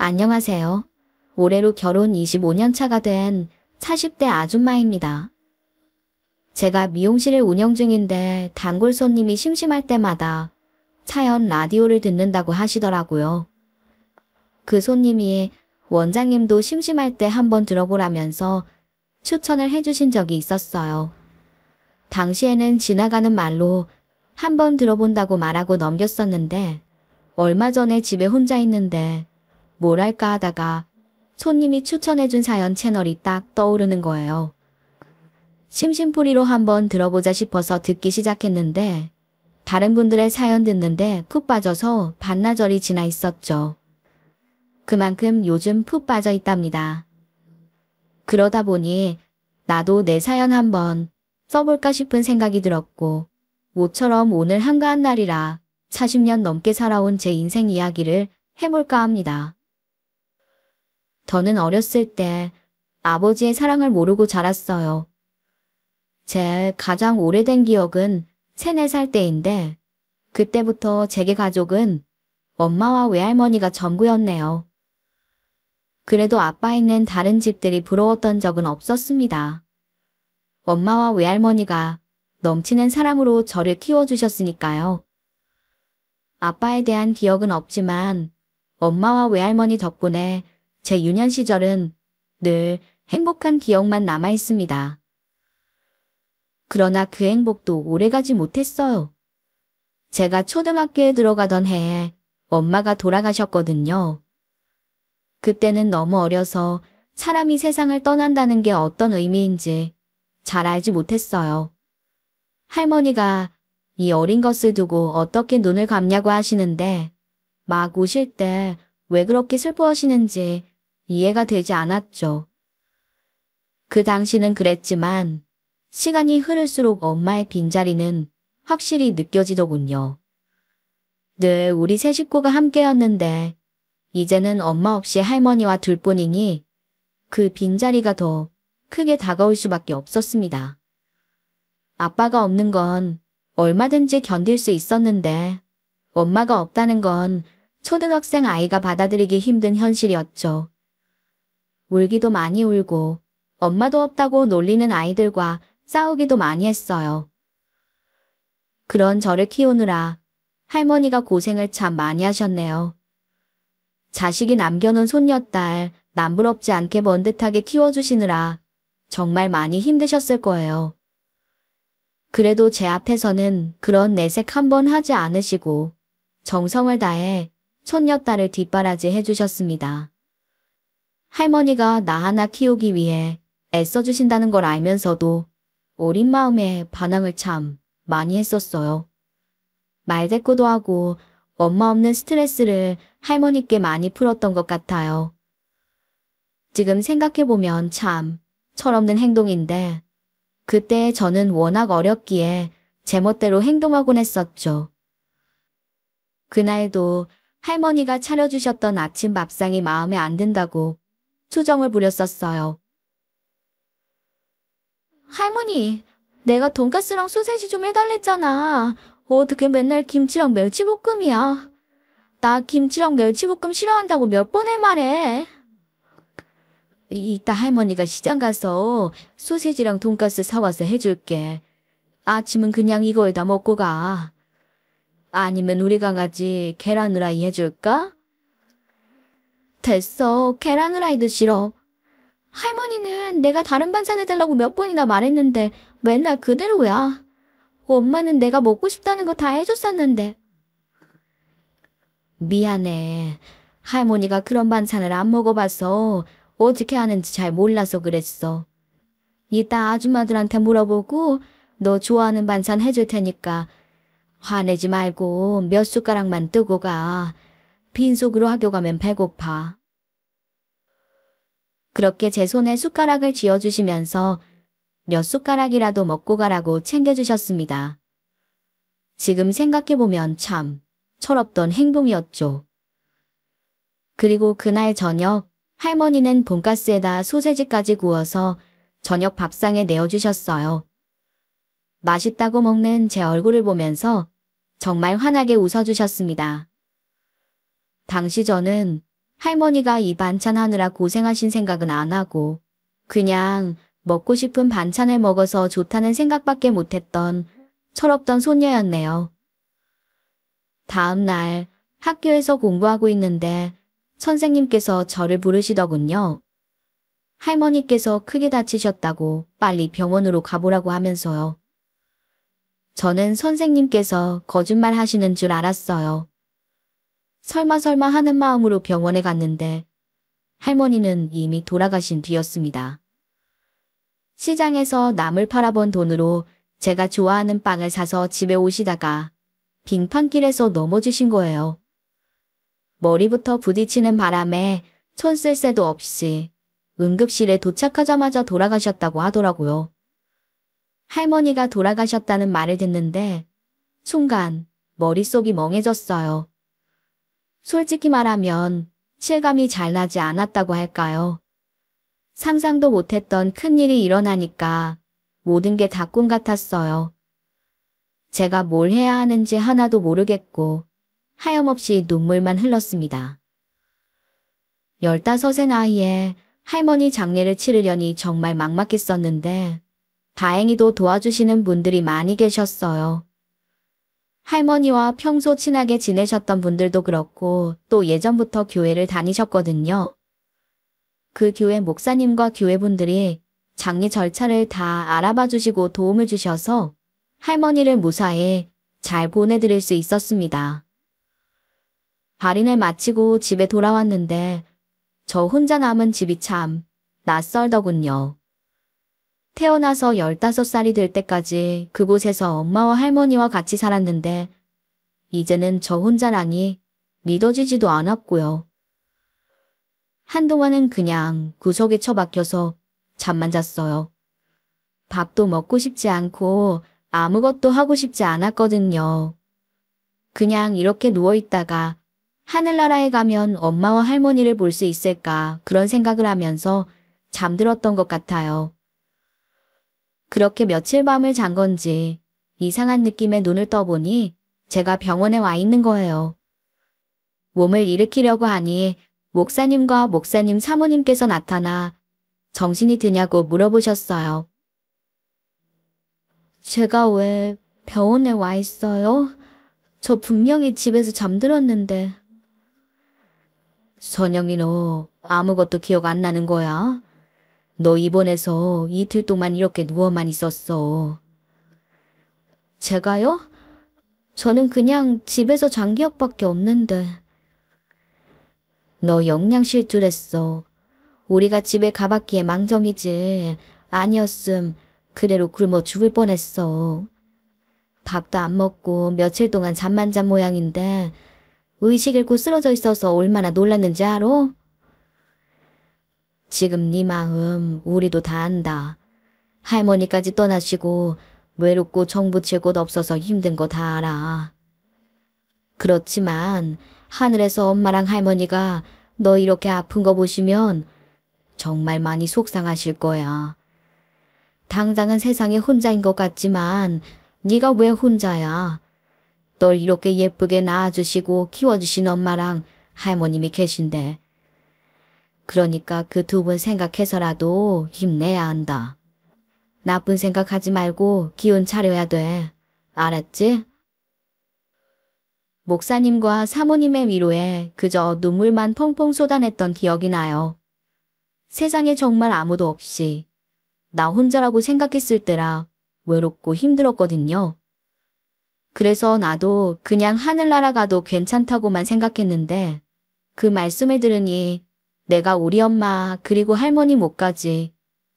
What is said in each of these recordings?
안녕하세요. 올해로 결혼 25년 차가 된 40대 아줌마입니다. 제가 미용실을 운영 중인데 단골 손님이 심심할 때마다 차연 라디오를 듣는다고 하시더라고요. 그 손님이 원장님도 심심할 때 한번 들어보라면서 추천을 해주신 적이 있었어요. 당시에는 지나가는 말로 한번 들어본다고 말하고 넘겼었는데 얼마 전에 집에 혼자 있는데 뭘 할까 하다가 손님이 추천해준 사연 채널이 딱 떠오르는 거예요. 심심풀이로 한번 들어보자 싶어서 듣기 시작했는데 다른 분들의 사연 듣는데 푹 빠져서 반나절이 지나 있었죠. 그만큼 요즘 푹 빠져 있답니다. 그러다 보니 나도 내 사연 한번 써볼까 싶은 생각이 들었고 모처럼 오늘 한가한 날이라 40년 넘게 살아온 제 인생 이야기를 해볼까 합니다. 저는 어렸을 때 아버지의 사랑을 모르고 자랐어요. 제 가장 오래된 기억은 3, 4살 때인데 그때부터 제게 가족은 엄마와 외할머니가 전부였네요. 그래도 아빠 있는 다른 집들이 부러웠던 적은 없었습니다. 엄마와 외할머니가 넘치는 사랑으로 저를 키워주셨으니까요. 아빠에 대한 기억은 없지만 엄마와 외할머니 덕분에 제 유년 시절은 늘 행복한 기억만 남아 있습니다. 그러나 그 행복도 오래가지 못했어요. 제가 초등학교에 들어가던 해에 엄마가 돌아가셨거든요. 그때는 너무 어려서 사람이 세상을 떠난다는 게 어떤 의미인지 잘 알지 못했어요. 할머니가 이 어린 것을 두고 어떻게 눈을 감냐고 하시는데 막 우실 때 왜 그렇게 슬퍼하시는지 이해가 되지 않았죠. 그 당시는 그랬지만 시간이 흐를수록 엄마의 빈자리는 확실히 느껴지더군요. 늘 우리 세 식구가 함께였는데 이제는 엄마 없이 할머니와 둘뿐이니 그 빈자리가 더 크게 다가올 수밖에 없었습니다. 아빠가 없는 건 얼마든지 견딜 수 있었는데 엄마가 없다는 건 초등학생 아이가 받아들이기 힘든 현실이었죠. 울기도 많이 울고 엄마도 없다고 놀리는 아이들과 싸우기도 많이 했어요. 그런 저를 키우느라 할머니가 고생을 참 많이 하셨네요. 자식이 남겨놓은 손녀딸 남부럽지 않게 번듯하게 키워주시느라 정말 많이 힘드셨을 거예요. 그래도 제 앞에서는 그런 내색 한번 하지 않으시고 정성을 다해 손녀딸을 뒷바라지 해주셨습니다. 할머니가 나 하나 키우기 위해 애써주신다는 걸 알면서도 어린 마음에 반항을 참 많이 했었어요. 말대꾸도 하고 엄마 없는 스트레스를 할머니께 많이 풀었던 것 같아요. 지금 생각해보면 참 철없는 행동인데 그때 저는 워낙 어렸기에 제멋대로 행동하곤 했었죠. 그날도 할머니가 차려주셨던 아침 밥상이 마음에 안 든다고 투정을 부렸었어요. 할머니, 내가 돈가스랑 소세지 좀 해달랬잖아. 어떻게 맨날 김치랑 멸치볶음이야. 나 김치랑 멸치볶음 싫어한다고 몇 번을 말해. 이따 할머니가 시장 가서 소세지랑 돈가스 사와서 해줄게. 아침은 그냥 이거에다 먹고 가. 아니면 우리 강아지 계란 후라이 해줄까? 됐어. 계란 후라이도 싫어. 할머니는 내가 다른 반찬 해달라고 몇 번이나 말했는데 맨날 그대로야. 엄마는 내가 먹고 싶다는 거 다 해줬었는데. 미안해. 할머니가 그런 반찬을 안 먹어봐서 어떻게 하는지 잘 몰라서 그랬어. 이따 아줌마들한테 물어보고 너 좋아하는 반찬 해줄 테니까 화내지 말고 몇 숟가락만 뜨고 가. 빈속으로 학교 가면 배고파. 그렇게 제 손에 숟가락을 쥐어주시면서 몇 숟가락이라도 먹고 가라고 챙겨주셨습니다. 지금 생각해보면 참 철없던 행동이었죠. 그리고 그날 저녁 할머니는 돈가스에다 소세지까지 구워서 저녁 밥상에 내어주셨어요. 맛있다고 먹는 제 얼굴을 보면서 정말 환하게 웃어주셨습니다. 당시 저는 할머니가 이 반찬 하느라 고생하신 생각은 안 하고 그냥 먹고 싶은 반찬을 먹어서 좋다는 생각밖에 못했던 철없던 손녀였네요. 다음 날 학교에서 공부하고 있는데 선생님께서 저를 부르시더군요. 할머니께서 크게 다치셨다고 빨리 병원으로 가보라고 하면서요. 저는 선생님께서 거짓말 하시는 줄 알았어요. 설마 하는 마음으로 병원에 갔는데 할머니는 이미 돌아가신 뒤였습니다. 시장에서 나물 팔아본 돈으로 제가 좋아하는 빵을 사서 집에 오시다가 빙판길에서 넘어지신 거예요. 머리부터 부딪히는 바람에 손 쓸 새도 없이 응급실에 도착하자마자 돌아가셨다고 하더라고요. 할머니가 돌아가셨다는 말을 듣는데 순간 머릿속이 멍해졌어요. 솔직히 말하면 실감이 잘 나지 않았다고 할까요? 상상도 못했던 큰일이 일어나니까 모든 게 다 꿈 같았어요. 제가 뭘 해야 하는지 하나도 모르겠고 하염없이 눈물만 흘렀습니다. 15의 나이에 할머니 장례를 치르려니 정말 막막했었는데 다행히도 도와주시는 분들이 많이 계셨어요. 할머니와 평소 친하게 지내셨던 분들도 그렇고 또 예전부터 교회를 다니셨거든요. 그 교회 목사님과 교회분들이 장례 절차를 다 알아봐 주시고 도움을 주셔서 할머니를 무사히 잘 보내드릴 수 있었습니다. 발인을 마치고 집에 돌아왔는데 저 혼자 남은 집이 참 낯설더군요. 태어나서 15살이 될 때까지 그곳에서 엄마와 할머니와 같이 살았는데 이제는 저 혼자라니 믿어지지도 않았고요. 한동안은 그냥 구석에 처박혀서 잠만 잤어요. 밥도 먹고 싶지 않고 아무것도 하고 싶지 않았거든요. 그냥 이렇게 누워있다가 하늘나라에 가면 엄마와 할머니를 볼 수 있을까 그런 생각을 하면서 잠들었던 것 같아요. 그렇게 며칠 밤을 잔 건지 이상한 느낌에 눈을 떠보니 제가 병원에 와 있는 거예요. 몸을 일으키려고 하니 목사님과 목사님 사모님께서 나타나 정신이 드냐고 물어보셨어요. 제가 왜 병원에 와 있어요? 저 분명히 집에서 잠들었는데. 선영이 너 아무것도 기억 안 나는 거야? 너 입원해서 이틀 동안 이렇게 누워만 있었어. 제가요? 저는 그냥 집에서 잔 기억밖에 없는데. 너 영양실조랬어. 우리가 집에 가봤기에 망정이지. 아니었음 그대로 굶어 죽을 뻔했어. 밥도 안 먹고 며칠 동안 잠만 잔 모양인데 의식 잃고 쓰러져 있어서 얼마나 놀랐는지 알아? 지금 네 마음 우리도 다 안다. 할머니까지 떠나시고 외롭고 정붙일 곳 없어서 힘든 거 다 알아. 그렇지만 하늘에서 엄마랑 할머니가 너 이렇게 아픈 거 보시면 정말 많이 속상하실 거야. 당장은 세상에 혼자인 것 같지만 네가 왜 혼자야? 널 이렇게 예쁘게 낳아주시고 키워주신 엄마랑 할머님이 계신데. 그러니까 그 두 분 생각해서라도 힘내야 한다. 나쁜 생각하지 말고 기운 차려야 돼. 알았지? 목사님과 사모님의 위로에 그저 눈물만 펑펑 쏟아냈던 기억이 나요. 세상에 정말 아무도 없이 나 혼자라고 생각했을 때라 외롭고 힘들었거든요. 그래서 나도 그냥 하늘나라 가도 괜찮다고만 생각했는데 그 말씀을 들으니 내가 우리 엄마 그리고 할머니 목까지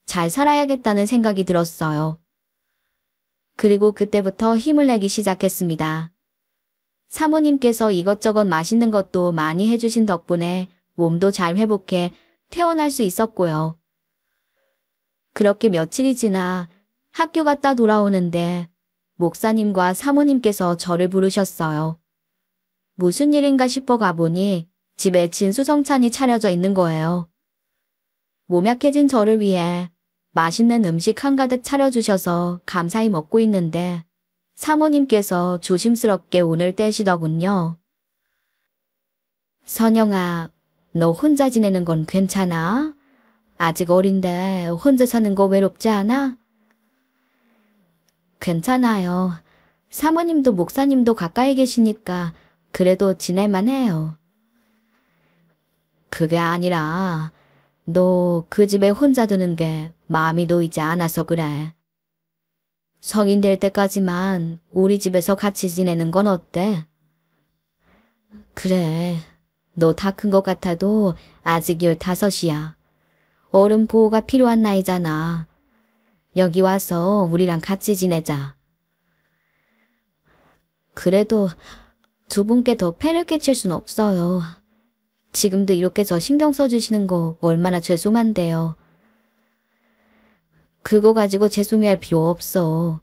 잘 살아야겠다는 생각이 들었어요. 그리고 그때부터 힘을 내기 시작했습니다. 사모님께서 이것저것 맛있는 것도 많이 해주신 덕분에 몸도 잘 회복해 퇴원할 수 있었고요. 그렇게 며칠이 지나 학교 갔다 돌아오는데 목사님과 사모님께서 저를 부르셨어요. 무슨 일인가 싶어 가보니 집에 진수성찬이 차려져 있는 거예요. 몸약해진 저를 위해 맛있는 음식 한가득 차려주셔서 감사히 먹고 있는데 사모님께서 조심스럽게 운을 떼시더군요. 선영아, 너 혼자 지내는 건 괜찮아? 아직 어린데 혼자 사는 거 외롭지 않아? 괜찮아요. 사모님도 목사님도 가까이 계시니까 그래도 지낼만 해요. 그게 아니라 너 그 집에 혼자 두는 게 마음이 놓이지 않아서 그래. 성인 될 때까지만 우리 집에서 같이 지내는 건 어때? 그래. 너 다 큰 것 같아도 아직 15이야. 어른 보호가 필요한 나이잖아. 여기 와서 우리랑 같이 지내자. 그래도 두 분께 더 폐를 끼칠 순 없어요. 지금도 이렇게 저 신경 써주시는 거 얼마나 죄송한데요. 그거 가지고 죄송해할 필요 없어.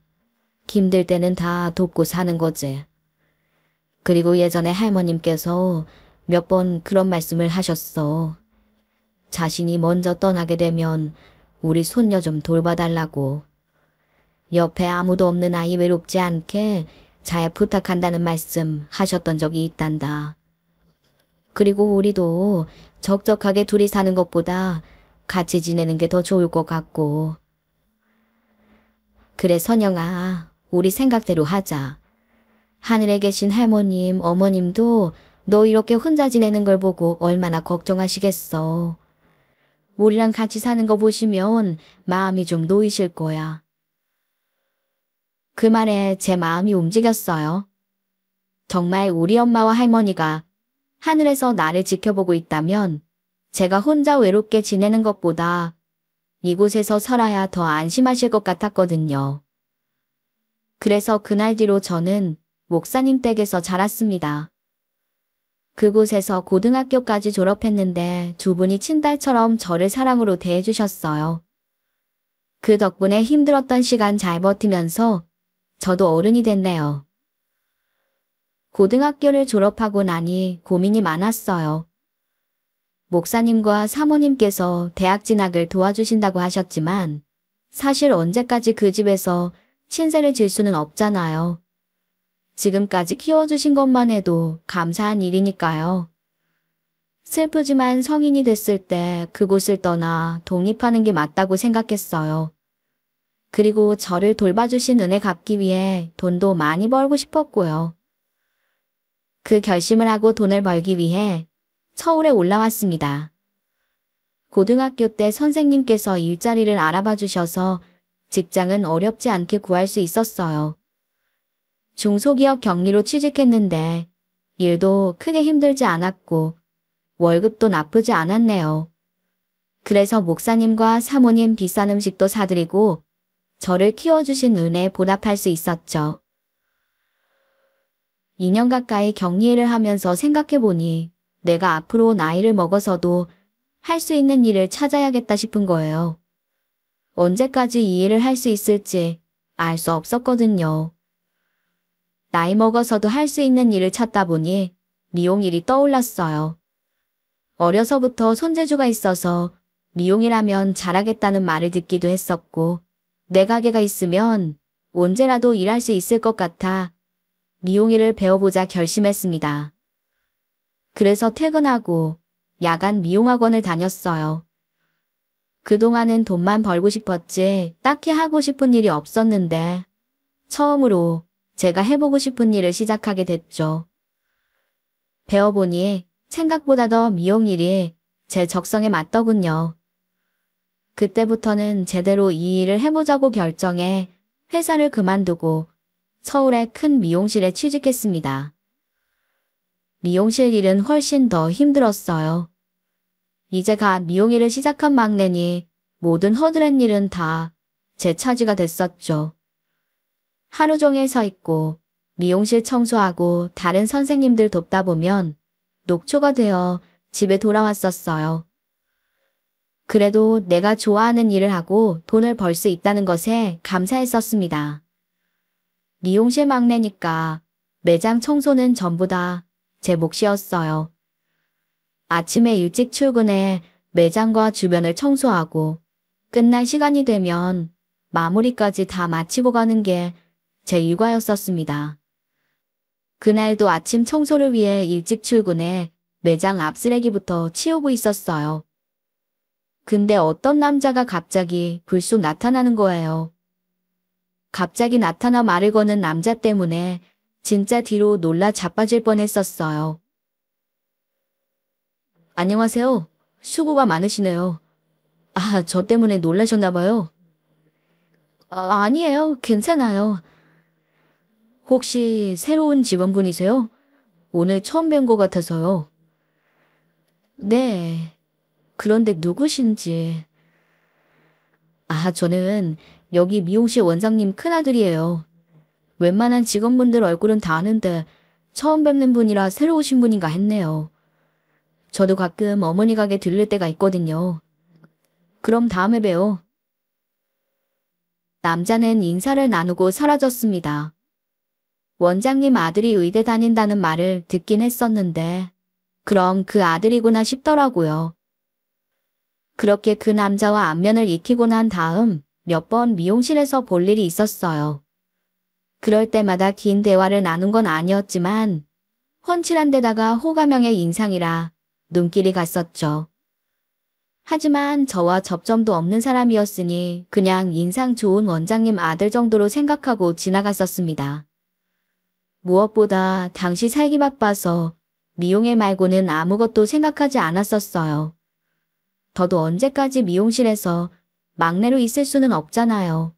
힘들 때는 다 돕고 사는 거지. 그리고 예전에 할머님께서 몇 번 그런 말씀을 하셨어. 자신이 먼저 떠나게 되면 우리 손녀 좀 돌봐달라고. 옆에 아무도 없는 아이 외롭지 않게 잘 부탁한다는 말씀 하셨던 적이 있단다. 그리고 우리도 적적하게 둘이 사는 것보다 같이 지내는 게 더 좋을 것 같고. 그래 선영아, 우리 생각대로 하자. 하늘에 계신 할머님, 어머님도 너 이렇게 혼자 지내는 걸 보고 얼마나 걱정하시겠어. 우리랑 같이 사는 거 보시면 마음이 좀 놓이실 거야. 그 말에 제 마음이 움직였어요. 정말 우리 엄마와 할머니가 하늘에서 나를 지켜보고 있다면 제가 혼자 외롭게 지내는 것보다 이곳에서 살아야 더 안심하실 것 같았거든요. 그래서 그날 뒤로 저는 목사님 댁에서 자랐습니다. 그곳에서 고등학교까지 졸업했는데 두 분이 친딸처럼 저를 사랑으로 대해주셨어요. 그 덕분에 힘들었던 시간 잘 버티면서 저도 어른이 됐네요. 고등학교를 졸업하고 나니 고민이 많았어요. 목사님과 사모님께서 대학 진학을 도와주신다고 하셨지만 사실 언제까지 그 집에서 신세를 질 수는 없잖아요. 지금까지 키워주신 것만 해도 감사한 일이니까요. 슬프지만 성인이 됐을 때 그곳을 떠나 독립하는 게 맞다고 생각했어요. 그리고 저를 돌봐주신 은혜 갚기 위해 돈도 많이 벌고 싶었고요. 그 결심을 하고 돈을 벌기 위해 서울에 올라왔습니다. 고등학교 때 선생님께서 일자리를 알아봐 주셔서 직장은 어렵지 않게 구할 수 있었어요. 중소기업 경리로 취직했는데 일도 크게 힘들지 않았고 월급도 나쁘지 않았네요. 그래서 목사님과 사모님 비싼 음식도 사드리고 저를 키워주신 은혜에 보답할 수 있었죠. 2년 가까이 격리일을 하면서 생각해보니 내가 앞으로 나이를 먹어서도 할 수 있는 일을 찾아야겠다 싶은 거예요. 언제까지 이 일을 할 수 있을지 알 수 없었거든요. 나이 먹어서도 할 수 있는 일을 찾다 보니 미용일이 떠올랐어요. 어려서부터 손재주가 있어서 미용이라면 잘하겠다는 말을 듣기도 했었고 내 가게가 있으면 언제라도 일할 수 있을 것 같아 미용일을 배워보자 결심했습니다. 그래서 퇴근하고 야간 미용학원을 다녔어요. 그동안은 돈만 벌고 싶었지 딱히 하고 싶은 일이 없었는데 처음으로 제가 해보고 싶은 일을 시작하게 됐죠. 배워보니 생각보다 더 미용일이 제 적성에 맞더군요. 그때부터는 제대로 이 일을 해보자고 결정해 회사를 그만두고 서울의 큰 미용실에 취직했습니다. 미용실 일은 훨씬 더 힘들었어요. 이제 갓 미용일을 시작한 막내니 모든 허드렛 일은 다 제 차지가 됐었죠. 하루 종일 서 있고 미용실 청소하고 다른 선생님들 돕다 보면 녹초가 되어 집에 돌아왔었어요. 그래도 내가 좋아하는 일을 하고 돈을 벌 수 있다는 것에 감사했었습니다. 미용실 막내니까 매장 청소는 전부 다 제 몫이었어요. 아침에 일찍 출근해 매장과 주변을 청소하고 끝날 시간이 되면 마무리까지 다 마치고 가는 게 제 일과였었습니다. 그날도 아침 청소를 위해 일찍 출근해 매장 앞 쓰레기부터 치우고 있었어요. 근데 어떤 남자가 갑자기 불쑥 나타나는 거예요. 갑자기 나타나 말을 거는 남자 때문에 진짜 뒤로 놀라 자빠질 뻔했었어요. 안녕하세요. 수고가 많으시네요. 아, 저 때문에 놀라셨나 봐요. 아니에요. 괜찮아요. 혹시 새로운 직원분이세요? 오늘 처음 뵌 것 같아서요. 네. 그런데 누구신지. 아, 저는 여기 미용실 원장님 큰아들이에요. 웬만한 직원분들 얼굴은 다 아는데 처음 뵙는 분이라 새로 오신 분인가 했네요. 저도 가끔 어머니 가게 들를 때가 있거든요. 그럼 다음에 봬요. 남자는 인사를 나누고 사라졌습니다. 원장님 아들이 의대 다닌다는 말을 듣긴 했었는데 그럼 그 아들이구나 싶더라고요. 그렇게 그 남자와 안면을 익히고 난 다음 몇 번 미용실에서 볼 일이 있었어요. 그럴 때마다 긴 대화를 나눈 건 아니었지만 훤칠한 데다가 호감형의 인상이라 눈길이 갔었죠. 하지만 저와 접점도 없는 사람이었으니 그냥 인상 좋은 원장님 아들 정도로 생각하고 지나갔었습니다. 무엇보다 당시 살기 바빠서 미용일 말고는 아무것도 생각하지 않았었어요. 저도 언제까지 미용실에서 막내로 있을 수는 없잖아요.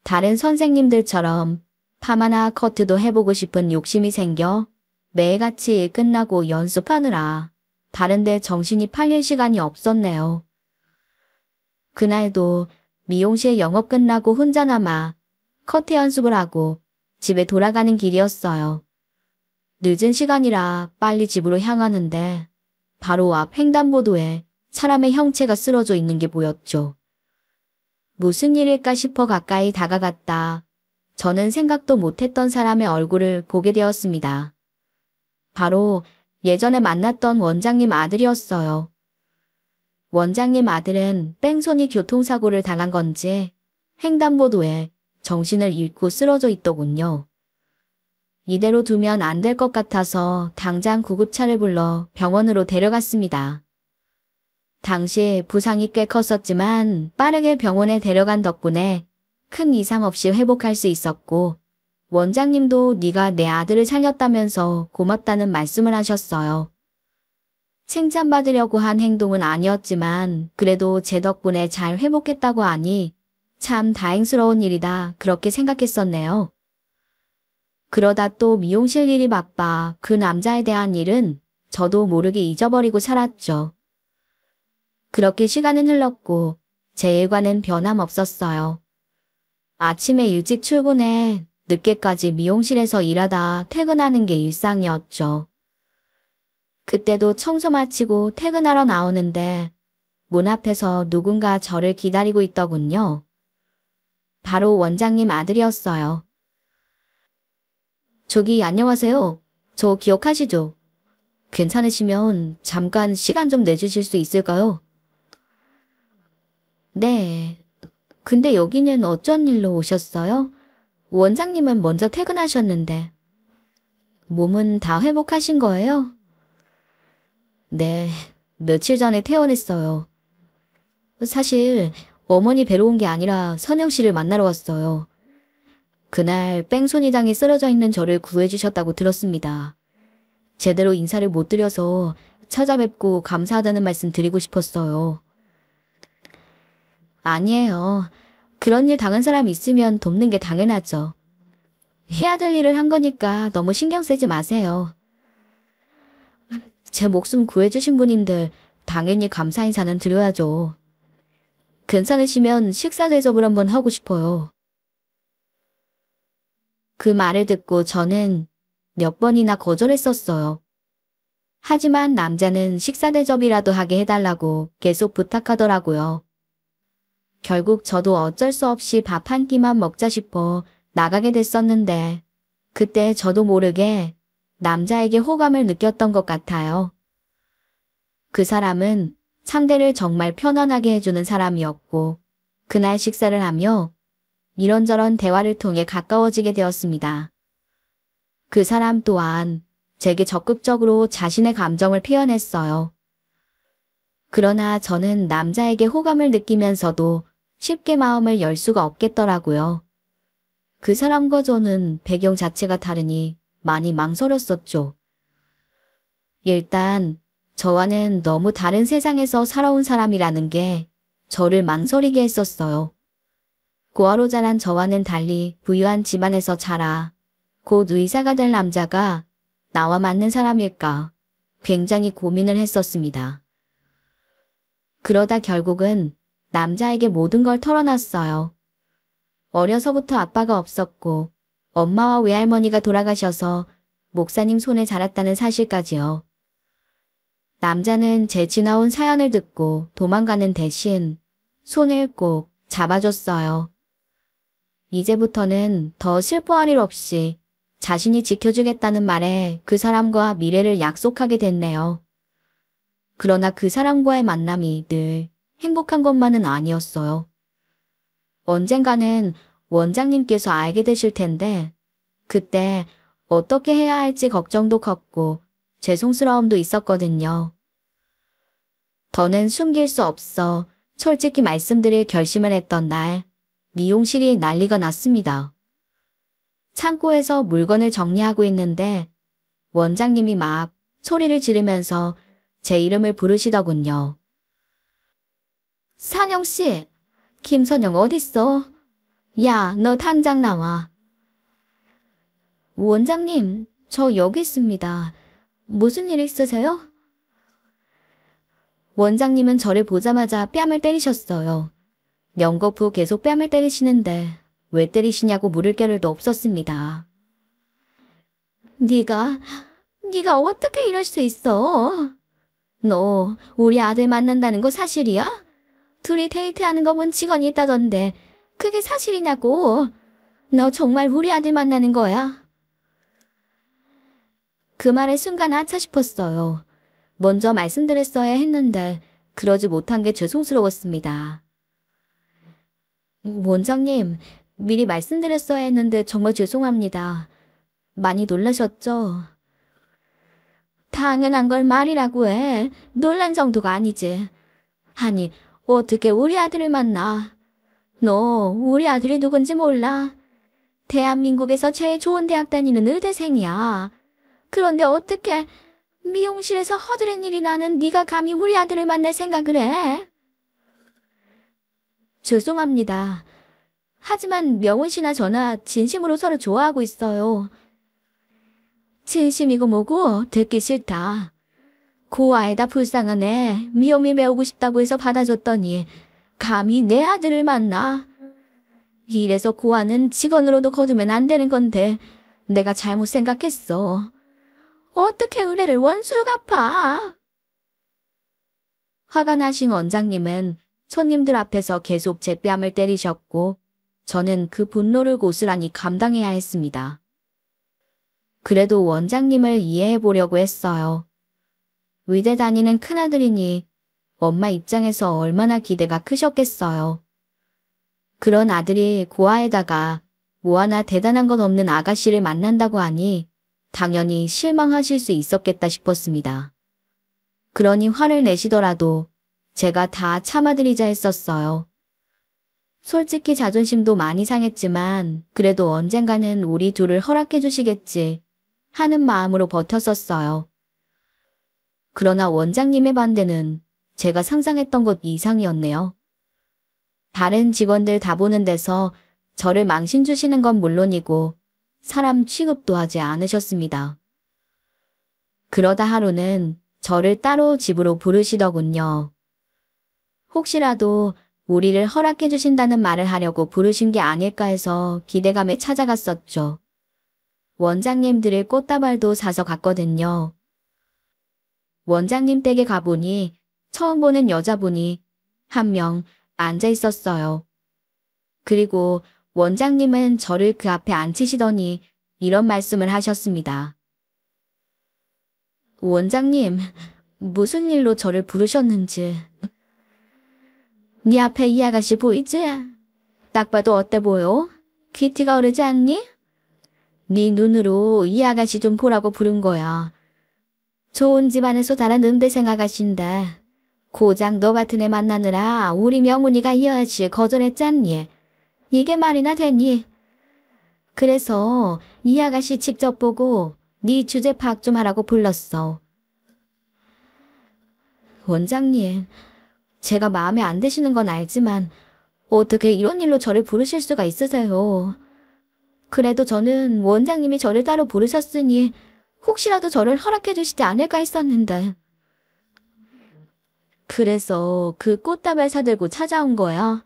다른 선생님들처럼 파마나 커트도 해보고 싶은 욕심이 생겨 매일같이 일 끝나고 연습하느라 다른데 정신이 팔릴 시간이 없었네요. 그날도 미용실 영업 끝나고 혼자 남아 커트 연습을 하고 집에 돌아가는 길이었어요. 늦은 시간이라 빨리 집으로 향하는데 바로 앞 횡단보도에 사람의 형체가 쓰러져 있는 게 보였죠. 무슨 일일까 싶어 가까이 다가갔다. 저는 생각도 못했던 사람의 얼굴을 보게 되었습니다. 바로 예전에 만났던 원장님 아들이었어요. 원장님 아들은 뺑소니 교통사고를 당한 건지 횡단보도에 정신을 잃고 쓰러져 있더군요. 이대로 두면 안 될 것 같아서 당장 구급차를 불러 병원으로 데려갔습니다. 당시 부상이 꽤 컸었지만 빠르게 병원에 데려간 덕분에 큰 이상 없이 회복할 수 있었고 원장님도 네가 내 아들을 살렸다면서 고맙다는 말씀을 하셨어요. 칭찬받으려고 한 행동은 아니었지만 그래도 제 덕분에 잘 회복했다고 하니 참 다행스러운 일이다 그렇게 생각했었네요. 그러다 또 미용실 일이 바빠 그 남자에 대한 일은 저도 모르게 잊어버리고 살았죠. 그렇게 시간은 흘렀고 제 일과는 변함없었어요. 아침에 일찍 출근해 늦게까지 미용실에서 일하다 퇴근하는 게 일상이었죠. 그때도 청소 마치고 퇴근하러 나오는데 문 앞에서 누군가 저를 기다리고 있더군요. 바로 원장님 아들이었어요. 저기 안녕하세요. 저 기억하시죠? 괜찮으시면 잠깐 시간 좀 내주실 수 있을까요? 네. 근데 여기는 어쩐 일로 오셨어요? 원장님은 먼저 퇴근하셨는데. 몸은 다 회복하신 거예요? 네. 며칠 전에 퇴원했어요. 사실 어머니 뵈러 온 게 아니라 선영 씨를 만나러 왔어요. 그날 뺑소니당에 쓰러져 있는 저를 구해주셨다고 들었습니다. 제대로 인사를 못 드려서 찾아뵙고 감사하다는 말씀 드리고 싶었어요. 아니에요. 그런 일 당한 사람 있으면 돕는 게 당연하죠. 해야 될 일을 한 거니까 너무 신경 쓰지 마세요. 제 목숨 구해주신 분인데 당연히 감사 인사는 드려야죠. 괜찮으시면 식사 대접을 한번 하고 싶어요. 그 말을 듣고 저는 몇 번이나 거절했었어요. 하지만 남자는 식사 대접이라도 하게 해달라고 계속 부탁하더라고요. 결국 저도 어쩔 수 없이 밥 한 끼만 먹자 싶어 나가게 됐었는데 그때 저도 모르게 남자에게 호감을 느꼈던 것 같아요. 그 사람은 상대를 정말 편안하게 해주는 사람이었고 그날 식사를 하며 이런저런 대화를 통해 가까워지게 되었습니다. 그 사람 또한 제게 적극적으로 자신의 감정을 표현했어요. 그러나 저는 남자에게 호감을 느끼면서도 쉽게 마음을 열 수가 없겠더라고요. 그 사람과 저는 배경 자체가 다르니 많이 망설였었죠. 일단 저와는 너무 다른 세상에서 살아온 사람이라는 게 저를 망설이게 했었어요. 고아로 자란 저와는 달리 부유한 집안에서 자라 곧 의사가 될 남자가 나와 맞는 사람일까 굉장히 고민을 했었습니다. 그러다 결국은 남자에게 모든 걸 털어놨어요. 어려서부터 아빠가 없었고 엄마와 외할머니가 돌아가셔서 목사님 손에 자랐다는 사실까지요. 남자는 제 지나온 사연을 듣고 도망가는 대신 손을 꼭 잡아줬어요. 이제부터는 더 슬퍼할 일 없이 자신이 지켜주겠다는 말에 그 사람과 미래를 약속하게 됐네요. 그러나 그 사람과의 만남이 늘 행복한 것만은 아니었어요. 언젠가는 원장님께서 알게 되실 텐데 그때 어떻게 해야 할지 걱정도 컸고 죄송스러움도 있었거든요. 더는 숨길 수 없어 솔직히 말씀드릴 결심을 했던 날 미용실이 난리가 났습니다. 창고에서 물건을 정리하고 있는데 원장님이 막 소리를 지르면서 제 이름을 부르시더군요. 산영씨, 김선영 어딨어? 야, 너 당장 나와. 원장님, 저 여기 있습니다. 무슨 일 있으세요? 원장님은 저를 보자마자 뺨을 때리셨어요. 연거푸 계속 뺨을 때리시는데 왜 때리시냐고 물을 겨를도 없었습니다. 네가 어떻게 이럴 수 있어? 너 우리 아들 만난다는 거 사실이야? 둘이 데이트하는 거 본 직원이 있다던데 그게 사실이냐고. 너 정말 우리 아들 만나는 거야? 그 말에 순간 아차 싶었어요. 먼저 말씀드렸어야 했는데 그러지 못한 게 죄송스러웠습니다. 원장님, 미리 말씀드렸어야 했는데 정말 죄송합니다. 많이 놀라셨죠? 당연한 걸 말이라고 해. 놀란 정도가 아니지. 아니, 어떻게 우리 아들을 만나? 너 우리 아들이 누군지 몰라? 대한민국에서 제일 좋은 대학 다니는 의대생이야. 그런데 어떻게 미용실에서 허드렛 일이 나는 네가 감히 우리 아들을 만날 생각을 해? 죄송합니다. 하지만 명훈 씨나 저나 진심으로 서로 좋아하고 있어요. 진심이고 뭐고 듣기 싫다. 고아에다 불쌍한 애 미용이 배우고 싶다고 해서 받아줬더니 감히 내 아들을 만나. 이래서 고아는 직원으로도 거두면 안 되는 건데 내가 잘못 생각했어. 어떻게 의뢰를 원수로 갚아? 화가 나신 원장님은 손님들 앞에서 계속 제 뺨을 때리셨고 저는 그 분노를 고스란히 감당해야 했습니다. 그래도 원장님을 이해해 보려고 했어요. 의대 다니는 큰아들이니 엄마 입장에서 얼마나 기대가 크셨겠어요. 그런 아들이 고아에다가 뭐 하나 대단한 건 없는 아가씨를 만난다고 하니 당연히 실망하실 수 있었겠다 싶었습니다. 그러니 화를 내시더라도 제가 다 참아드리자 했었어요. 솔직히 자존심도 많이 상했지만 그래도 언젠가는 우리 둘을 허락해 주시겠지 하는 마음으로 버텼었어요. 그러나 원장님의 반대는 제가 상상했던 것 이상이었네요. 다른 직원들 다 보는 데서 저를 망신 주시는 건 물론이고 사람 취급도 하지 않으셨습니다. 그러다 하루는 저를 따로 집으로 부르시더군요. 혹시라도 우리를 허락해 주신다는 말을 하려고 부르신 게 아닐까 해서 기대감에 찾아갔었죠. 원장님 드릴 꽃다발도 사서 갔거든요. 원장님 댁에 가보니 처음 보는 여자분이 한 명 앉아 있었어요. 그리고 원장님은 저를 그 앞에 앉히시더니 이런 말씀을 하셨습니다. 원장님, 무슨 일로 저를 부르셨는지. 네 앞에 이 아가씨 보이지? 딱 봐도 어때 보여? 귀티가 오르지 않니? 네 눈으로 이 아가씨 좀 보라고 부른 거야. 좋은 집안에서 자란 음대생 아가씨인데 고작 너 같은 애 만나느라 우리 명훈이가 이 아가씨 거절했잖니. 이게 말이나 되니? 그래서 이 아가씨 직접 보고 네 주제 파악 좀 하라고 불렀어. 원장님, 제가 마음에 안 드시는 건 알지만 어떻게 이런 일로 저를 부르실 수가 있으세요? 그래도 저는 원장님이 저를 따로 부르셨으니 혹시라도 저를 허락해 주시지 않을까 했었는데. 그래서 그 꽃다발 사들고 찾아온 거야.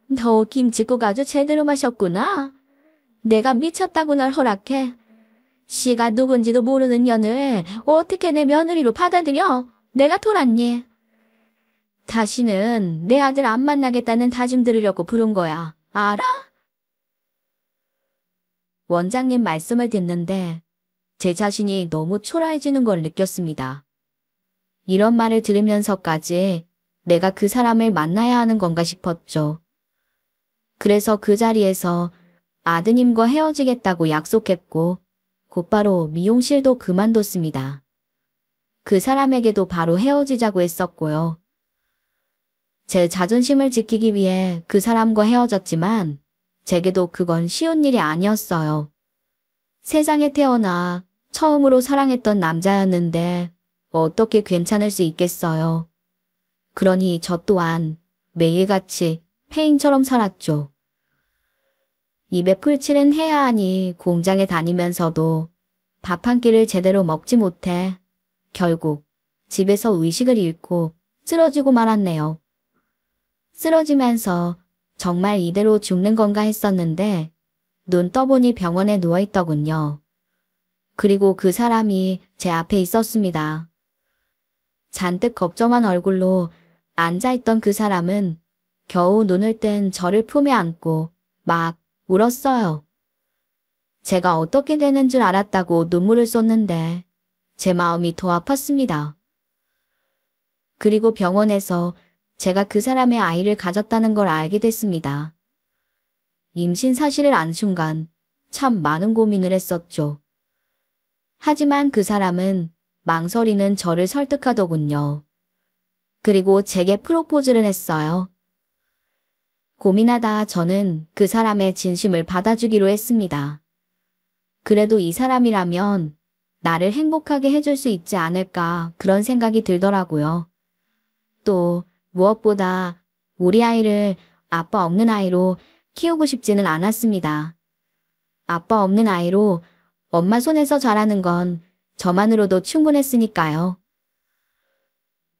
너 김치국 아주 제대로 마셨구나. 내가 미쳤다고 날 허락해. 씨가 누군지도 모르는 년을 어떻게 내 며느리로 받아들여? 내가 돌았니? 다시는 내 아들 안 만나겠다는 다짐 들으려고 부른 거야. 알아? 원장님 말씀을 듣는데 제 자신이 너무 초라해지는 걸 느꼈습니다. 이런 말을 들으면서까지 내가 그 사람을 만나야 하는 건가 싶었죠. 그래서 그 자리에서 아드님과 헤어지겠다고 약속했고 곧바로 미용실도 그만뒀습니다. 그 사람에게도 바로 헤어지자고 했었고요. 제 자존심을 지키기 위해 그 사람과 헤어졌지만 제게도 그건 쉬운 일이 아니었어요. 세상에 태어나 처음으로 사랑했던 남자였는데 어떻게 괜찮을 수 있겠어요. 그러니 저 또한 매일같이 폐인처럼 살았죠. 입에 풀칠은 해야 하니 공장에 다니면서도 밥 한 끼를 제대로 먹지 못해 결국 집에서 의식을 잃고 쓰러지고 말았네요. 쓰러지면서 정말 이대로 죽는 건가 했었는데 눈 떠보니 병원에 누워있더군요. 그리고 그 사람이 제 앞에 있었습니다. 잔뜩 걱정한 얼굴로 앉아있던 그 사람은 겨우 눈을 뜬 저를 품에 안고 막 울었어요. 제가 어떻게 되는 줄 알았다고 눈물을 쏟는데 제 마음이 더 아팠습니다. 그리고 병원에서 제가 그 사람의 아이를 가졌다는 걸 알게 됐습니다. 임신 사실을 안 순간 참 많은 고민을 했었죠. 하지만 그 사람은 망설이는 저를 설득하더군요. 그리고 제게 프로포즈를 했어요. 고민하다 저는 그 사람의 진심을 받아주기로 했습니다. 그래도 이 사람이라면 나를 행복하게 해줄 수 있지 않을까 그런 생각이 들더라고요. 또 무엇보다 우리 아이를 아빠 없는 아이로 키우고 싶지는 않았습니다. 아빠 없는 아이로 엄마 손에서 자라는 건 저만으로도 충분했으니까요.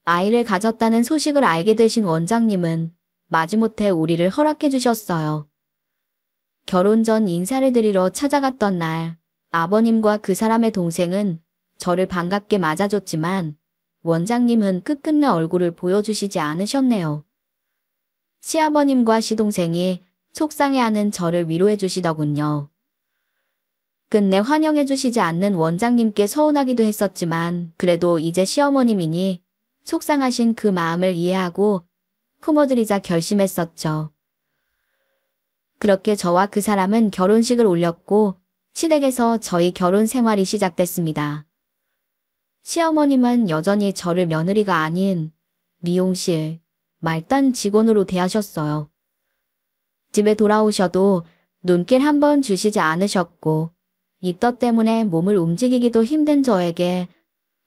아이를 가졌다는 소식을 알게 되신 원장님은 마지못해 우리를 허락해 주셨어요. 결혼 전 인사를 드리러 찾아갔던 날 아버님과 그 사람의 동생은 저를 반갑게 맞아줬지만 원장님은 끝끝내 얼굴을 보여주시지 않으셨네요. 시아버님과 시동생이 속상해하는 저를 위로해 주시더군요. 끝내 환영해 주시지 않는 원장님께 서운하기도 했었지만 그래도 이제 시어머님이니 속상하신 그 마음을 이해하고 품어드리자 결심했었죠. 그렇게 저와 그 사람은 결혼식을 올렸고 시댁에서 저희 결혼 생활이 시작됐습니다. 시어머님은 여전히 저를 며느리가 아닌 미용실 말단 직원으로 대하셨어요. 집에 돌아오셔도 눈길 한 번 주시지 않으셨고 입덧 때문에 몸을 움직이기도 힘든 저에게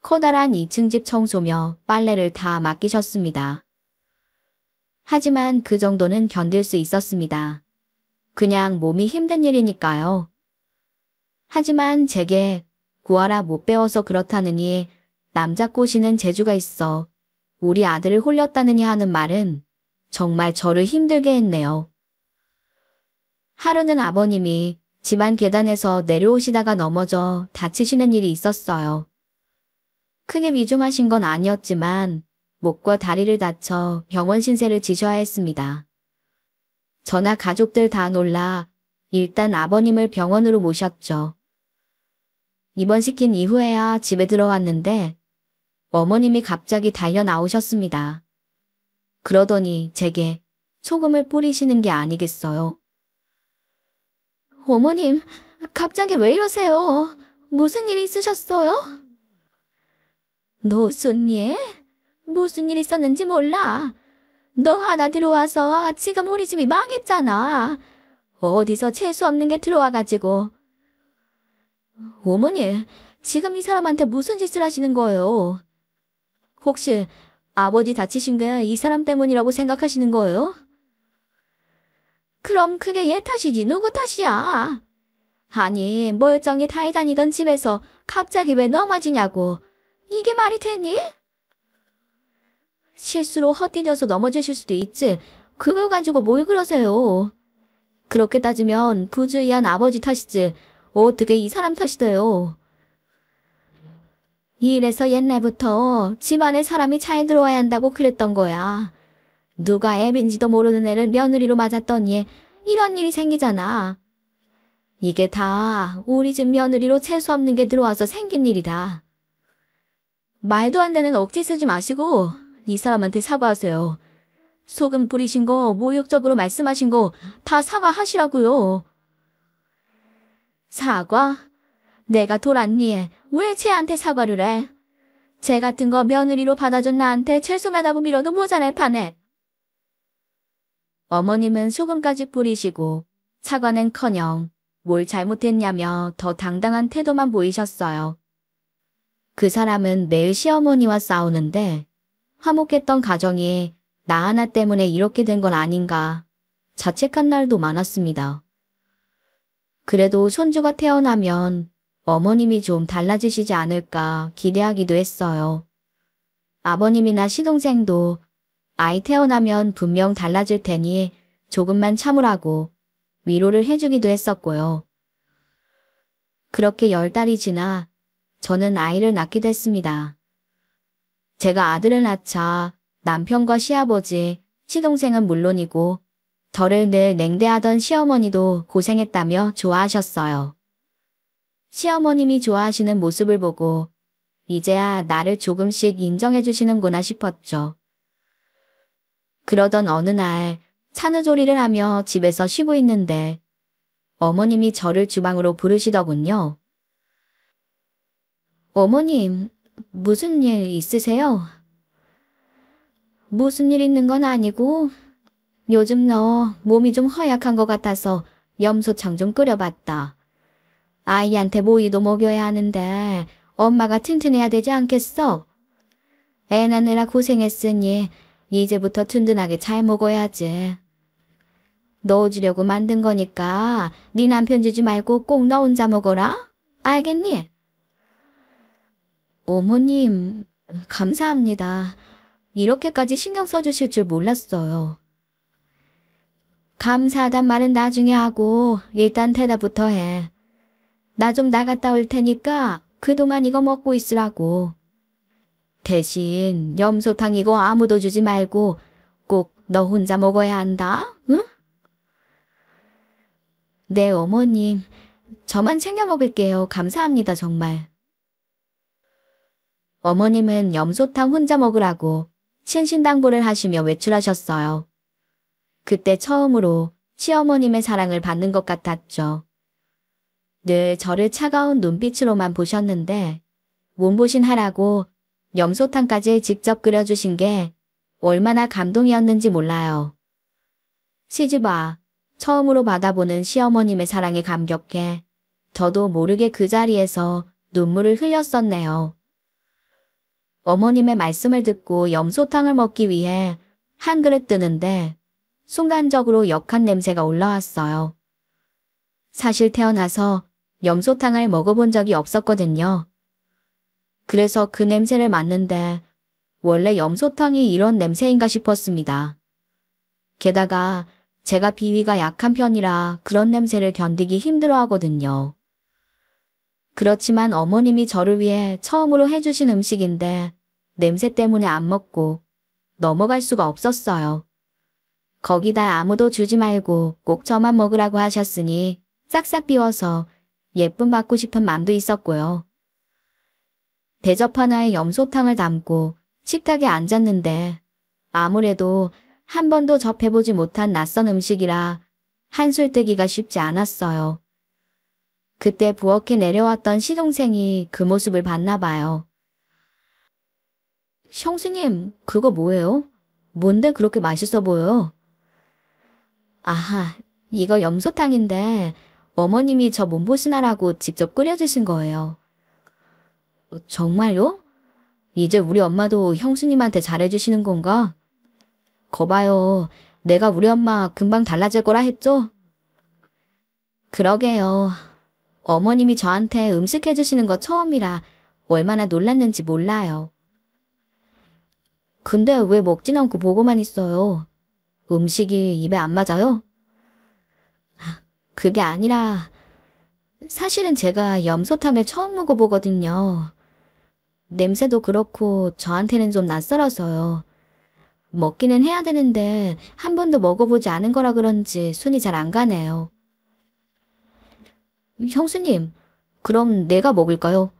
커다란 2층 집 청소며 빨래를 다 맡기셨습니다. 하지만 그 정도는 견딜 수 있었습니다. 그냥 몸이 힘든 일이니까요. 하지만 제게 구하라 못 배워서 그렇다느니 남자 꼬시는 재주가 있어 우리 아들을 홀렸다느니 하는 말은 정말 저를 힘들게 했네요. 하루는 아버님이 집안 계단에서 내려오시다가 넘어져 다치시는 일이 있었어요. 크게 위중하신 건 아니었지만 목과 다리를 다쳐 병원 신세를 지셔야 했습니다. 저나 가족들 다 놀라 일단 아버님을 병원으로 모셨죠. 입원시킨 이후에야 집에 들어왔는데 어머님이 갑자기 달려 나오셨습니다. 그러더니 제게 소금을 뿌리시는 게 아니겠어요. 어머님, 갑자기 왜 이러세요? 무슨 일 있으셨어요? 노순이? 무슨 일 있었는지 몰라. 너 하나 들어와서 지금 우리 집이 망했잖아. 어디서 재수 없는 게 들어와가지고. 어머니, 지금 이 사람한테 무슨 짓을 하시는 거예요? 혹시 아버지 다치신 게 이 사람 때문이라고 생각하시는 거예요? 그럼 그게 얘 탓이지 누구 탓이야? 아니, 멀쩡히 잘 다니던 집에서 갑자기 왜 넘어지냐고. 이게 말이 되니? 실수로 헛디뎌서 넘어지실 수도 있지. 그걸 가지고 뭘 그러세요? 그렇게 따지면 부주의한 아버지 탓이지. 어떻게 이 사람 탓이 돼요? 이래서 옛날부터 집안에 사람이 잘 들어와야 한다고 그랬던 거야. 누가 애빈지도 모르는 애를 며느리로 맞았더니 이런 일이 생기잖아. 이게 다 우리 집 며느리로 재수 없는 게 들어와서 생긴 일이다. 말도 안 되는 억지 쓰지 마시고 이 사람한테 사과하세요. 소금 뿌리신 거, 모욕적으로 말씀하신 거 다 사과하시라고요. 사과? 내가 돌았니? 왜 쟤한테 사과를 해? 쟤 같은 거 며느리로 받아준 나한테 죄송하다고 밀어도 모자랄 판에. 어머님은 소금까지 뿌리시고 사과는커녕 뭘 잘못했냐며 더 당당한 태도만 보이셨어요. 그 사람은 매일 시어머니와 싸우는데 화목했던 가정이 나 하나 때문에 이렇게 된 건 아닌가 자책한 날도 많았습니다. 그래도 손주가 태어나면 어머님이 좀 달라지시지 않을까 기대하기도 했어요. 아버님이나 시동생도 아이 태어나면 분명 달라질 테니 조금만 참으라고 위로를 해주기도 했었고요. 그렇게 10달이 지나 저는 아이를 낳게 됐습니다. 제가 아들을 낳자 남편과 시아버지, 시동생은 물론이고 저를 늘 냉대하던 시어머니도 고생했다며 좋아하셨어요. 시어머님이 좋아하시는 모습을 보고 이제야 나를 조금씩 인정해 주시는구나 싶었죠. 그러던 어느 날 산후조리를 하며 집에서 쉬고 있는데 어머님이 저를 주방으로 부르시더군요. 어머님, 무슨 일 있으세요? 무슨 일 있는 건 아니고 요즘 너 몸이 좀 허약한 것 같아서 염소탕 좀 끓여봤다. 아이한테 모이도 먹여야 하는데 엄마가 튼튼해야 되지 않겠어? 애 낳느라 고생했으니 이제부터 든든하게 잘 먹어야지. 넣어주려고 만든 거니까 네 남편 주지 말고 꼭 너 혼자 먹어라. 알겠니? 어머님, 감사합니다. 이렇게까지 신경 써주실 줄 몰랐어요. 감사하단 말은 나중에 하고 일단 대답부터 해. 나 좀 나갔다 올 테니까 그동안 이거 먹고 있으라고. 대신 염소탕 이거 아무도 주지 말고 꼭 너 혼자 먹어야 한다. 응? 네, 어머님. 저만 챙겨 먹을게요. 감사합니다, 정말. 어머님은 염소탕 혼자 먹으라고 신신당부를 하시며 외출하셨어요. 그때 처음으로 시어머님의 사랑을 받는 것 같았죠. 늘 저를 차가운 눈빛으로만 보셨는데 몸보신 하라고 염소탕까지 직접 끓여주신 게 얼마나 감동이었는지 몰라요. 시집와 처음으로 받아보는 시어머님의 사랑에 감격해 저도 모르게 그 자리에서 눈물을 흘렸었네요. 어머님의 말씀을 듣고 염소탕을 먹기 위해 한 그릇 뜨는데 순간적으로 역한 냄새가 올라왔어요. 사실 태어나서 염소탕을 먹어본 적이 없었거든요. 그래서 그 냄새를 맡는데 원래 염소탕이 이런 냄새인가 싶었습니다. 게다가 제가 비위가 약한 편이라 그런 냄새를 견디기 힘들어 하거든요. 그렇지만 어머님이 저를 위해 처음으로 해주신 음식인데 냄새 때문에 안 먹고 넘어갈 수가 없었어요. 거기다 아무도 주지 말고 꼭 저만 먹으라고 하셨으니 싹싹 비워서 예쁨 받고 싶은 마음도 있었고요. 대접 하나에 염소탕을 담고 식탁에 앉았는데 아무래도 한 번도 접해보지 못한 낯선 음식이라 한술 뜨기가 쉽지 않았어요. 그때 부엌에 내려왔던 시동생이 그 모습을 봤나 봐요. 형수님, 그거 뭐예요? 뭔데 그렇게 맛있어 보여요? 아하, 이거 염소탕인데 어머님이 저 몸보신하라고 직접 끓여주신 거예요. 정말요? 이제 우리 엄마도 형수님한테 잘해주시는 건가? 거봐요. 내가 우리 엄마 금방 달라질 거라 했죠? 그러게요. 어머님이 저한테 음식 해주시는 거 처음이라 얼마나 놀랐는지 몰라요. 근데 왜 먹진 않고 보고만 있어요? 음식이 입에 안 맞아요? 그게 아니라 사실은 제가 염소탕을 처음 먹어보거든요. 냄새도 그렇고 저한테는 좀 낯설어서요. 먹기는 해야 되는데 한 번도 먹어보지 않은 거라 그런지 손이 잘 안 가네요. 형수님, 그럼 내가 먹을까요?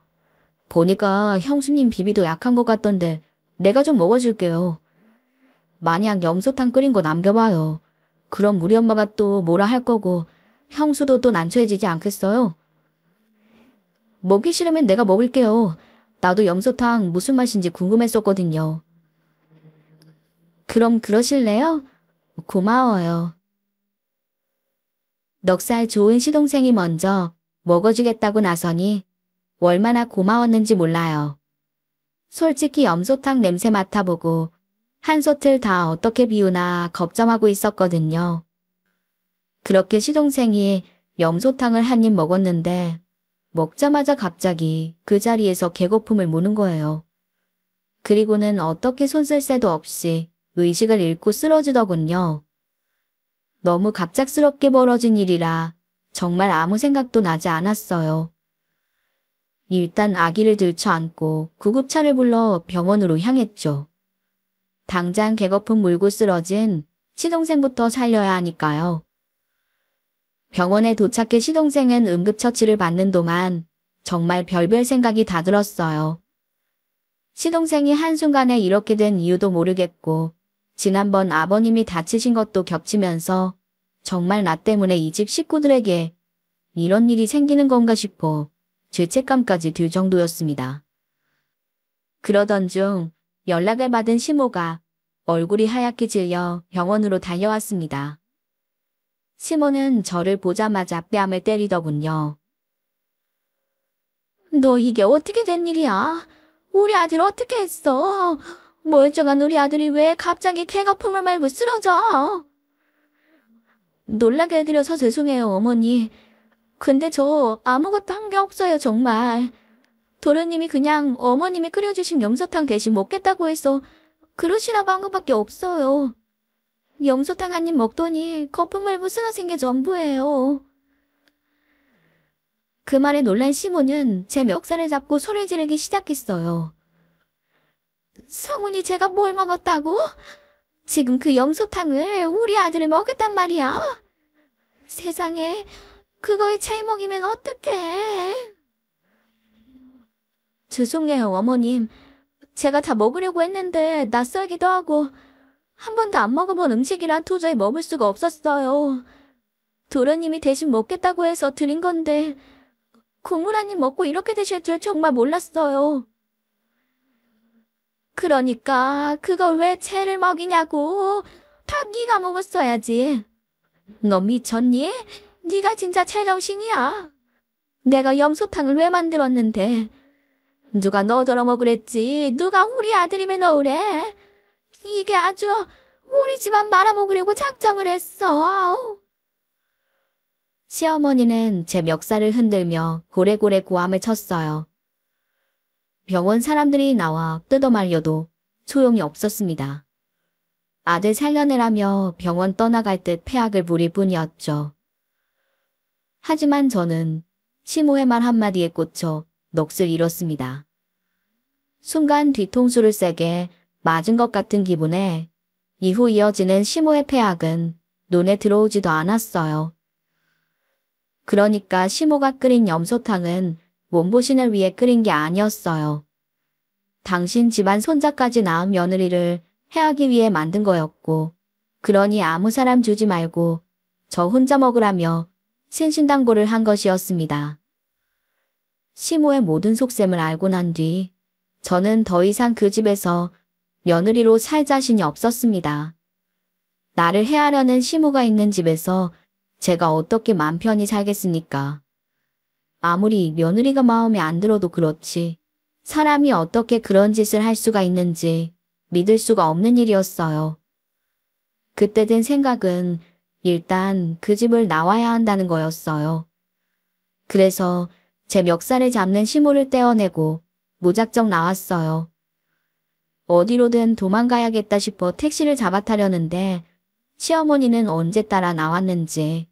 보니까 형수님 비비도 약한 것 같던데 내가 좀 먹어줄게요. 만약 염소탕 끓인 거 남겨봐요. 그럼 우리 엄마가 또 뭐라 할 거고 형수도 또 난처해지지 않겠어요? 먹기 싫으면 내가 먹을게요. 나도 염소탕 무슨 맛인지 궁금했었거든요. 그럼 그러실래요? 고마워요. 넉살 좋은 시동생이 먼저 먹어주겠다고 나서니 얼마나 고마웠는지 몰라요. 솔직히 염소탕 냄새 맡아보고 한솥을 다 어떻게 비우나 걱정하고 있었거든요. 그렇게 시동생이 염소탕을 한 입 먹었는데 먹자마자 갑자기 그 자리에서 개거품을 무는 거예요. 그리고는 어떻게 손 쓸 새도 없이 의식을 잃고 쓰러지더군요. 너무 갑작스럽게 벌어진 일이라 정말 아무 생각도 나지 않았어요. 일단 아기를 들쳐안고 구급차를 불러 병원으로 향했죠. 당장 개거품 물고 쓰러진 시동생부터 살려야 하니까요. 병원에 도착해 시동생은 응급처치를 받는 동안 정말 별별 생각이 다 들었어요. 시동생이 한순간에 이렇게 된 이유도 모르겠고 지난번 아버님이 다치신 것도 겹치면서 정말 나 때문에 이 집 식구들에게 이런 일이 생기는 건가 싶어 죄책감까지 들 정도였습니다. 그러던 중 연락을 받은 시모가 얼굴이 하얗게 질려 병원으로 달려왔습니다. 시모는 저를 보자마자 뺨을 때리더군요. 너 이게 어떻게 된 일이야? 우리 아들 어떻게 했어? 멀쩡한 우리 아들이 왜 갑자기 개거품을 말고 쓰러져? 놀라게 해드려서 죄송해요, 어머니. 근데 저 아무것도 한 게 없어요, 정말. 도련님이 그냥 어머님이 끓여주신 염소탕 대신 먹겠다고 해서 그러시라고 한 것밖에 없어요. 염소탕 한 입 먹더니 거품 말고 쓰러진 게 전부예요. 그 말에 놀란 시모는 제 멱살을 잡고 소리를 지르기 시작했어요. 성훈이 제가 뭘 먹었다고? 지금 그 염소탕을 우리 아들을 먹였단 말이야. 세상에, 그거에 차이 먹이면 어떡해. 죄송해요, 어머님. 제가 다 먹으려고 했는데 낯설기도 하고 한 번도 안 먹어본 음식이라 도저히 먹을 수가 없었어요. 도련님이 대신 먹겠다고 해서 드린 건데 국물 한 입 먹고 이렇게 되실 줄 정말 몰랐어요. 그러니까 그걸 왜 채를 먹이냐고. 다 네가 먹었어야지. 너 미쳤니? 네가 진짜 채정신이야. 내가 염소탕을 왜 만들었는데. 누가 너더러 먹으랬지. 누가 우리 아들이면 넣으래. 이게 아주 우리 집안 말아먹으려고 작정을 했어. 시어머니는 제 멱살을 흔들며 고래고래 고함을 쳤어요. 병원 사람들이 나와 뜯어말려도 소용이 없었습니다. 아들 살려내라며 병원 떠나갈 듯 폐악을 부릴 뿐이었죠. 하지만 저는 시모의 말 한마디에 꽂혀 넋을 잃었습니다. 순간 뒤통수를 세게 맞은 것 같은 기분에 이후 이어지는 시모의 폐악은 눈에 들어오지도 않았어요. 그러니까 시모가 끓인 염소탕은 몸보신을 위해 끓인 게 아니었어요. 당신 집안 손자까지 낳은 며느리를 해하기 위해 만든 거였고, 그러니 아무 사람 주지 말고 저 혼자 먹으라며 신신당부를 한 것이었습니다. 시모의 모든 속셈을 알고 난 뒤 저는 더 이상 그 집에서 며느리로 살 자신이 없었습니다. 나를 해하려는 시모가 있는 집에서 제가 어떻게 맘 편히 살겠습니까? 아무리 며느리가 마음에 안 들어도 그렇지 사람이 어떻게 그런 짓을 할 수가 있는지 믿을 수가 없는 일이었어요. 그때 든 생각은 일단 그 집을 나와야 한다는 거였어요. 그래서 제 멱살을 잡는 시모를 떼어내고 무작정 나왔어요. 어디로든 도망가야겠다 싶어 택시를 잡아타려는데 시어머니는 언제 따라 나왔는지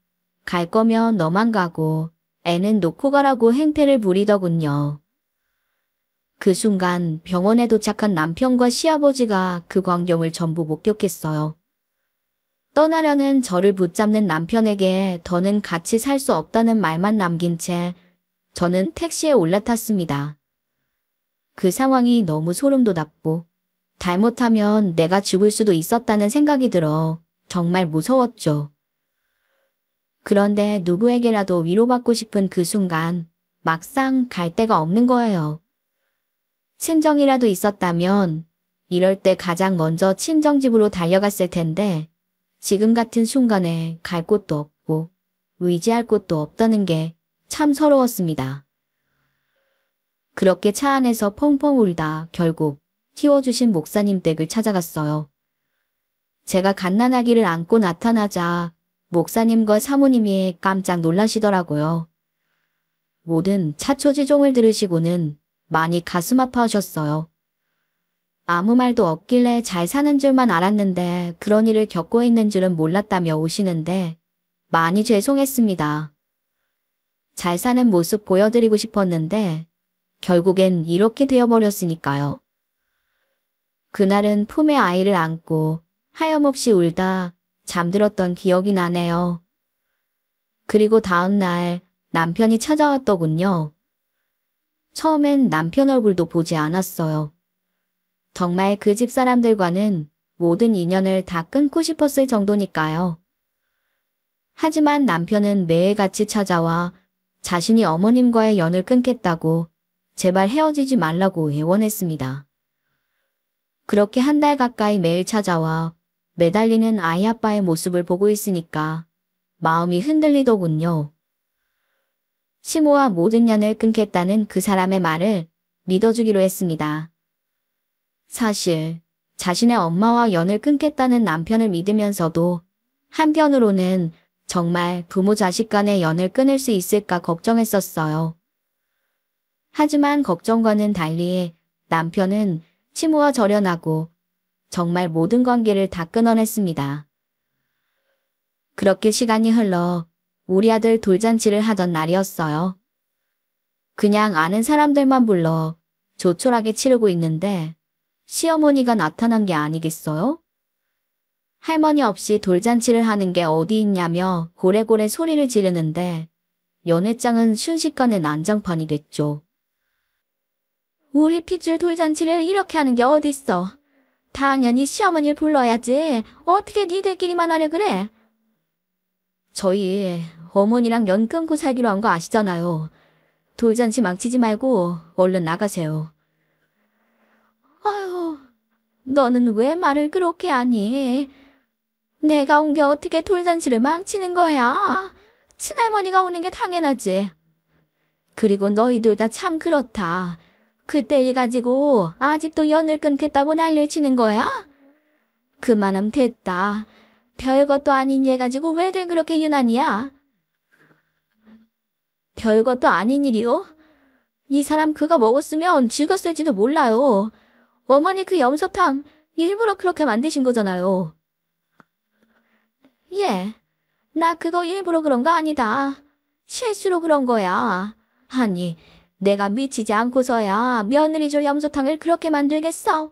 갈 거면 너만 가고 애는 놓고 가라고 행패를 부리더군요. 그 순간 병원에 도착한 남편과 시아버지가 그 광경을 전부 목격했어요. 떠나려는 저를 붙잡는 남편에게 더는 같이 살 수 없다는 말만 남긴 채 저는 택시에 올라탔습니다. 그 상황이 너무 소름 돋았고 잘못하면 내가 죽을 수도 있었다는 생각이 들어 정말 무서웠죠. 그런데 누구에게라도 위로받고 싶은 그 순간 막상 갈 데가 없는 거예요. 친정이라도 있었다면 이럴 때 가장 먼저 친정집으로 달려갔을 텐데 지금 같은 순간에 갈 곳도 없고 의지할 곳도 없다는 게 참 서러웠습니다. 그렇게 차 안에서 펑펑 울다 결국 키워주신 목사님 댁을 찾아갔어요. 제가 갓난아기를 안고 나타나자 목사님과 사모님이 깜짝 놀라시더라고요. 모든 차초지종을 들으시고는 많이 가슴 아파하셨어요. 아무 말도 없길래 잘 사는 줄만 알았는데 그런 일을 겪고 있는 줄은 몰랐다며 오시는데 많이 죄송했습니다. 잘 사는 모습 보여드리고 싶었는데 결국엔 이렇게 되어버렸으니까요. 그날은 품에 아이를 안고 하염없이 울다 잠들었던 기억이 나네요. 그리고 다음날 남편이 찾아왔더군요. 처음엔 남편 얼굴도 보지 않았어요. 정말 그 집 사람들과는 모든 인연을 다 끊고 싶었을 정도니까요. 하지만 남편은 매일같이 찾아와 자신이 어머님과의 연을 끊겠다고 제발 헤어지지 말라고 애원했습니다. 그렇게 한 달 가까이 매일 찾아와 매달리는 아이 아빠의 모습을 보고 있으니까 마음이 흔들리더군요. 시모와 모든 연을 끊겠다는 그 사람의 말을 믿어주기로 했습니다. 사실 자신의 엄마와 연을 끊겠다는 남편을 믿으면서도 한편으로는 정말 부모 자식 간의 연을 끊을 수 있을까 걱정했었어요. 하지만 걱정과는 달리 남편은 시모와 절연하고 정말 모든 관계를 다 끊어냈습니다. 그렇게 시간이 흘러 우리 아들 돌잔치를 하던 날이었어요. 그냥 아는 사람들만 불러 조촐하게 치르고 있는데 시어머니가 나타난 게 아니겠어요? 할머니 없이 돌잔치를 하는 게 어디 있냐며 고래고래 소리를 지르는데 연회장은 순식간에 난장판이 됐죠. 우리 핏줄 돌잔치를 이렇게 하는 게 어딨어. 당연히 시어머니를 불러야지. 어떻게 니들끼리만 하려 그래? 저희 어머니랑 연 끊고 살기로 한 거 아시잖아요. 돌잔치 망치지 말고 얼른 나가세요. 아유, 너는 왜 말을 그렇게 하니? 내가 온 게 어떻게 돌잔치를 망치는 거야? 친할머니가 오는 게 당연하지. 그리고 너희들 다 참 그렇다. 그때 일 가지고 아직도 연을 끊겠다고 난리를 치는 거야? 그만하면 됐다. 별것도 아닌 일 가지고 왜들 그렇게 유난이야? 별것도 아닌 일이요? 이 사람 그거 먹었으면 죽었을지도 몰라요. 어머니 그 염소탕 일부러 그렇게 만드신 거잖아요. 예, 나 그거 일부러 그런 거 아니다. 실수로 그런 거야. 아니, 내가 미치지 않고서야 며느리조 염소탕을 그렇게 만들겠어?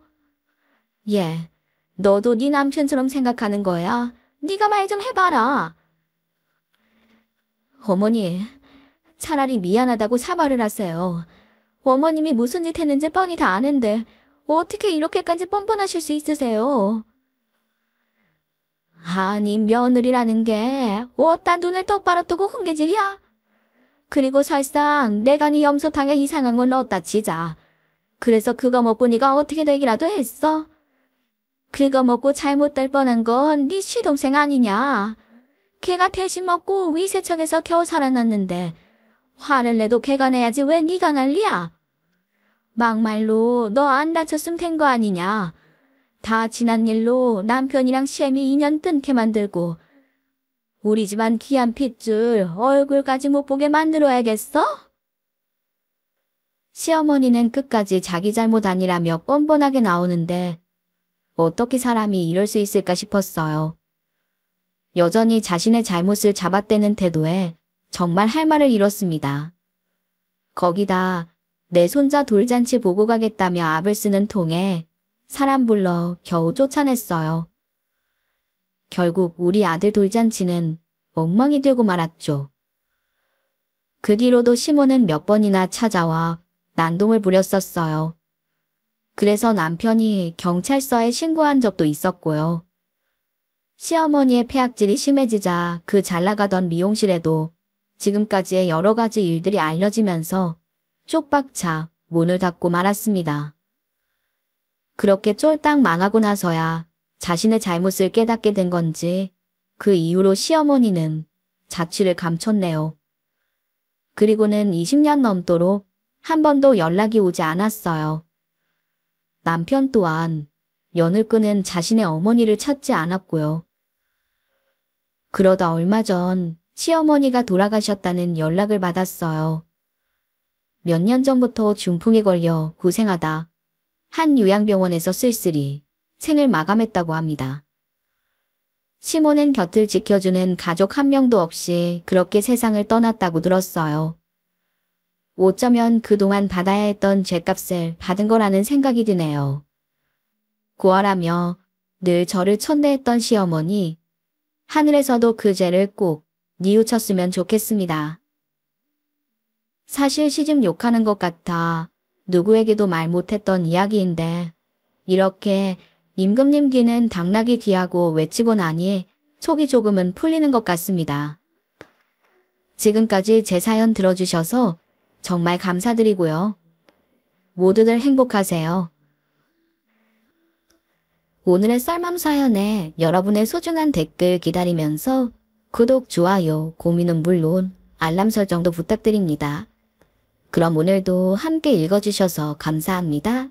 예, 너도 네 남편처럼 생각하는 거야. 네가 말 좀 해봐라. 어머니, 차라리 미안하다고 사과를 하세요. 어머님이 무슨 짓 했는지 뻔히 다 아는데 어떻게 이렇게까지 뻔뻔하실 수 있으세요? 아니 며느리라는 게 어디다 눈을 똑바로 뜨고 훈계질이야? 그리고 설상 내가 네 염소탕에 이상한 건 넣었다 치자. 그래서 그거 먹고 네가 어떻게 되기라도 했어? 그거 먹고 잘못될 뻔한 건 네 시동생 아니냐? 걔가 대신 먹고 위세척에서 겨우 살아났는데 화를 내도 걔가 내야지 왜 네가 난리야? 막말로 너 안 다쳤으면 된 거 아니냐? 다 지난 일로 남편이랑 시엠이 인연 끊게 만들고 우리 집안 귀한 핏줄 얼굴까지 못 보게 만들어야겠어? 시어머니는 끝까지 자기 잘못 아니라며 뻔뻔하게 나오는데 어떻게 사람이 이럴 수 있을까 싶었어요. 여전히 자신의 잘못을 잡아떼는 태도에 정말 할 말을 잃었습니다. 거기다 내 손자 돌잔치 보고 가겠다며 압을 쓰는 통에 사람 불러 겨우 쫓아냈어요. 결국 우리 아들 돌잔치는 엉망이 되고 말았죠. 그 뒤로도 시모는 몇 번이나 찾아와 난동을 부렸었어요. 그래서 남편이 경찰서에 신고한 적도 있었고요. 시어머니의 폐악질이 심해지자 그 잘나가던 미용실에도 지금까지의 여러 가지 일들이 알려지면서 쪽박차 문을 닫고 말았습니다. 그렇게 쫄딱 망하고 나서야 자신의 잘못을 깨닫게 된 건지 그 이후로 시어머니는 자취를 감췄네요. 그리고는 20년 넘도록 한 번도 연락이 오지 않았어요. 남편 또한 연을 끄는 자신의 어머니를 찾지 않았고요. 그러다 얼마 전 시어머니가 돌아가셨다는 연락을 받았어요. 몇 년 전부터 중풍에 걸려 고생하다 한 요양병원에서 쓸쓸히 생을 마감했다고 합니다. 시모는 곁을 지켜주는 가족 한 명도 없이 그렇게 세상을 떠났다고 들었어요. 어쩌면 그동안 받아야 했던 죗값을 받은 거라는 생각이 드네요. 고아라며 늘 저를 천대했던 시어머니, 하늘에서도 그 죄를 꼭 뉘우쳤으면 좋겠습니다. 사실 시집 욕하는 것 같아 누구에게도 말 못했던 이야기인데 이렇게 임금님 귀는 당나귀 귀하고 외치고 나니 속이 조금은 풀리는 것 같습니다. 지금까지 제 사연 들어주셔서 정말 감사드리고요. 모두들 행복하세요. 오늘의 썰맘 사연에 여러분의 소중한 댓글 기다리면서 구독, 좋아요, 고민은 물론 알람 설정도 부탁드립니다. 그럼 오늘도 함께 읽어주셔서 감사합니다.